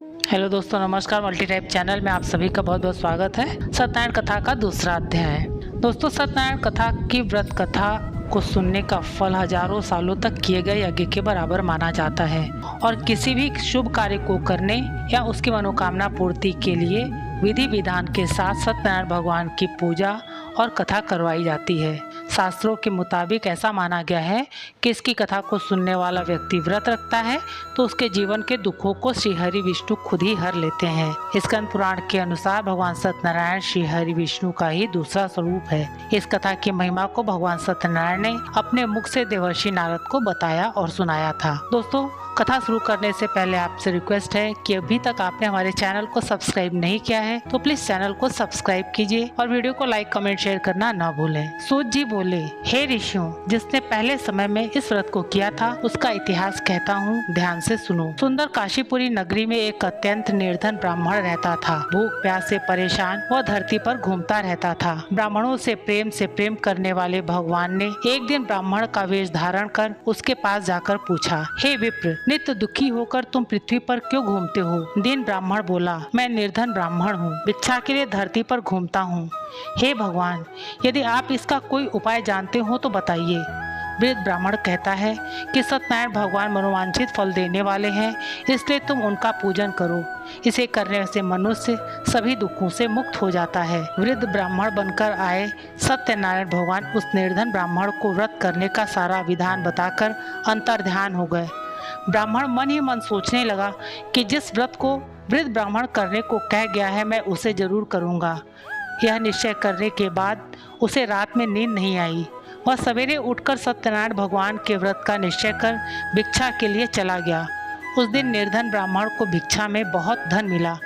Hello दोस्तों, नमस्कार। Multi type channel में आप सभी का बहुत बहुत स्वागत है। सत्यनारायण कथा का दूसरा अध्याय। दोस्तों, सत्यनारायण कथा की व्रत कथा को सुनने का फल हजारों सालों तक किए गए यज्ञ के बराबर माना जाता है और किसी भी शुभ कार्य को करने या उसकी मनोकामना पूर्ति के लिए विधि विधान के साथ सत्यनारायण भगवान की पूजा और कथा करवाई जाती है। शास्त्रों के मुताबिक ऐसा माना गया है कि इसकी कथा को सुनने वाला व्यक्ति व्रत रखता है तो उसके जीवन के दुखों को श्री हरि विष्णु खुद ही हर लेते हैं। स्कंद पुराण के अनुसार भगवान सत्यनारायण श्री हरि विष्णु का ही दूसरा स्वरूप है। इस कथा की महिमा को भगवान सत्यनारायण ने अपने मुख से देवर्षि नारद को बताया और सुनाया था। दोस्तों, कथा शुरू करने से पहले आपसे रिक्वेस्ट है कि अभी तक आपने हमारे चैनल को सब्सक्राइब नहीं किया है तो प्लीज चैनल को सब्सक्राइब कीजिए और वीडियो को लाइक कमेंट शेयर करना न भूलें। सूत जी बोले, हे ऋषियों, जिसने पहले समय में इस व्रत को किया था उसका इतिहास कहता हूँ, ध्यान से सुनो। सुंदर काशीपुरी नगरी में एक अत्यंत निर्धन ब्राह्मण रहता था। भूख प्यास से परेशान वह धरती पर घूमता रहता था। ब्राह्मणों से प्रेम करने वाले भगवान ने एक दिन ब्राह्मण का वेश धारण कर उसके पास जाकर पूछा, हे विप्र, नित्य दुखी होकर तुम पृथ्वी पर क्यों घूमते हो? दीन ब्राह्मण बोला, मैं निर्धन ब्राह्मण हूँ, भिक्षा के लिए धरती पर घूमता हूँ। हे भगवान, यदि आप इसका कोई उपाय जानते हो तो बताइए। वृद्ध ब्राह्मण कहता है कि सत्यनारायण भगवान मनोवांछित फल देने वाले हैं, इसलिए तुम उनका पूजन करो। इसे करने से मनुष्य सभी दुखों से मुक्त हो जाता है। वृद्ध ब्राह्मण बनकर आए सत्यनारायण भगवान उस निर्धन ब्राह्मण को व्रत करने का सारा विधान बताकर अंतर्ध्यान हो गए। ब्राह्मण मन ही मन सोचने लगा कि जिस व्रत को वृद्ध ब्राह्मण करने को कह गया है मैं उसे जरूर करूँगा। यह निश्चय करने के बाद उसे रात में नींद नहीं आई। वह सवेरे उठकर सत्यनारायण भगवान के व्रत का निश्चय कर भिक्षा के लिए चला गया। उस दिन निर्धन ब्राह्मण को भिक्षा में बहुत धन मिला,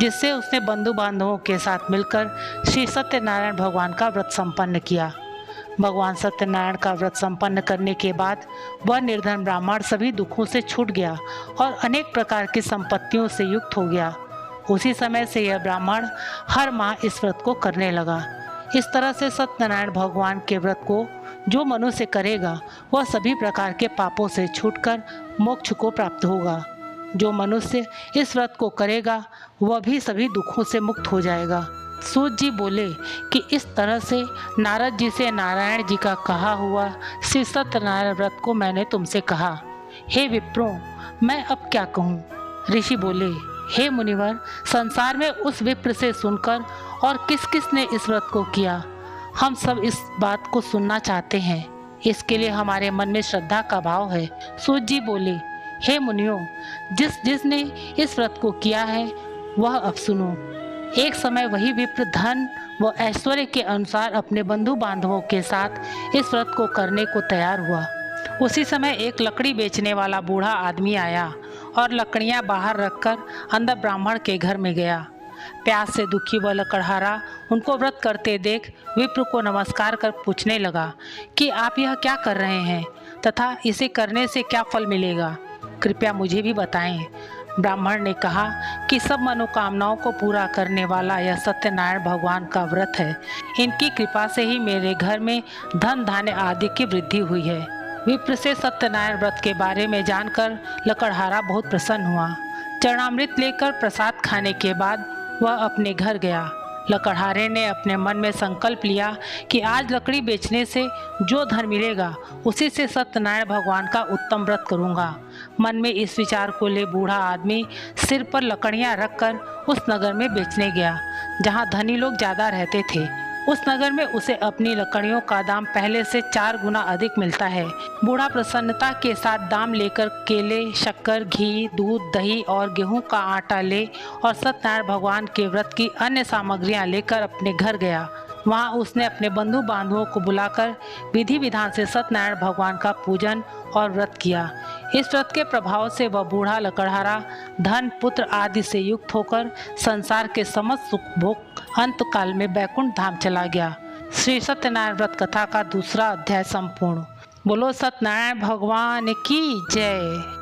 जिससे उसने बंधु बांधवों के साथ मिलकर श्री सत्यनारायण भगवान का व्रत संपन्न किया। भगवान सत्यनारायण का व्रत संपन्न करने के बाद वह निर्धन ब्राह्मण सभी दुखों से छूट गया और अनेक प्रकार की संपत्तियों से युक्त हो गया। उसी समय से यह ब्राह्मण हर माह इस व्रत को करने लगा। इस तरह से सत्यनारायण भगवान के व्रत को जो मनुष्य करेगा वह सभी प्रकार के पापों से छूटकर मोक्ष को प्राप्त होगा। जो मनुष्य इस व्रत को करेगा वह भी सभी दुखों से मुक्त हो जाएगा। सूत जी बोले कि इस तरह से नारद जी से नारायण जी का कहा हुआ श्री सत्यनारायण व्रत को मैंने तुमसे कहा। हे विप्रों, मैं अब क्या कहूँ? ऋषि बोले, हे मुनिवर, संसार में उस विप्र से सुनकर और किस किस ने इस व्रत को किया, हम सब इस बात को सुनना चाहते हैं। इसके लिए हमारे मन में श्रद्धा का भाव है। सूत जी बोले, हे मुनियों, जिसने इस व्रत को किया है वह अब सुनो। एक समय वही विप्र धन व ऐश्वर्य के अनुसार अपने बंधु बांधवों के साथ इस व्रत को करने को तैयार हुआ। उसी समय एक लकड़ी बेचने वाला बूढ़ा आदमी आया और लकड़ियां बाहर रखकर अंदर ब्राह्मण के घर में गया। प्यास से दुखी व लकड़हारा उनको व्रत करते देख विप्र को नमस्कार कर पूछने लगा कि आप यह क्या कर रहे हैं तथा इसे करने से क्या फल मिलेगा, कृपया मुझे भी बताएं। ब्राह्मण ने कहा कि सब मनोकामनाओं को पूरा करने वाला यह सत्यनारायण भगवान का व्रत है। इनकी कृपा से ही मेरे घर में धन धान्य आदि की वृद्धि हुई है। विप्र से सत्यनारायण व्रत के बारे में जानकर लकड़हारा बहुत प्रसन्न हुआ। चरणामृत लेकर प्रसाद खाने के बाद वह अपने घर गया। लकड़हारे ने अपने मन में संकल्प लिया कि आज लकड़ी बेचने से जो धन मिलेगा उसी से सत्यनारायण भगवान का उत्तम व्रत करूंगा। मन में इस विचार को ले बूढ़ा आदमी सिर पर लकड़ियां रखकर उस नगर में बेचने गया जहां धनी लोग ज्यादा रहते थे। उस नगर में उसे अपनी लकड़ियों का दाम पहले से 4 गुना अधिक मिलता है। बूढ़ा प्रसन्नता के साथ दाम लेकर केले, शक्कर, घी, दूध, दही और गेहूं का आटा ले और सत्यनारायण भगवान के व्रत की अन्य सामग्रियां लेकर अपने घर गया। वहां उसने अपने बंधु बांधवों को बुलाकर विधि विधान से सत्यनारायण भगवान का पूजन और व्रत किया। इस व्रत के प्रभाव से वह बूढ़ा लकड़हारा धन, पुत्र आदि से युक्त होकर संसार के समस्त सुख भोग अंत काल में बैकुंठ धाम चला गया। श्री सत्यनारायण व्रत कथा का दूसरा अध्याय संपूर्ण। बोलो सत्यनारायण भगवान की जय।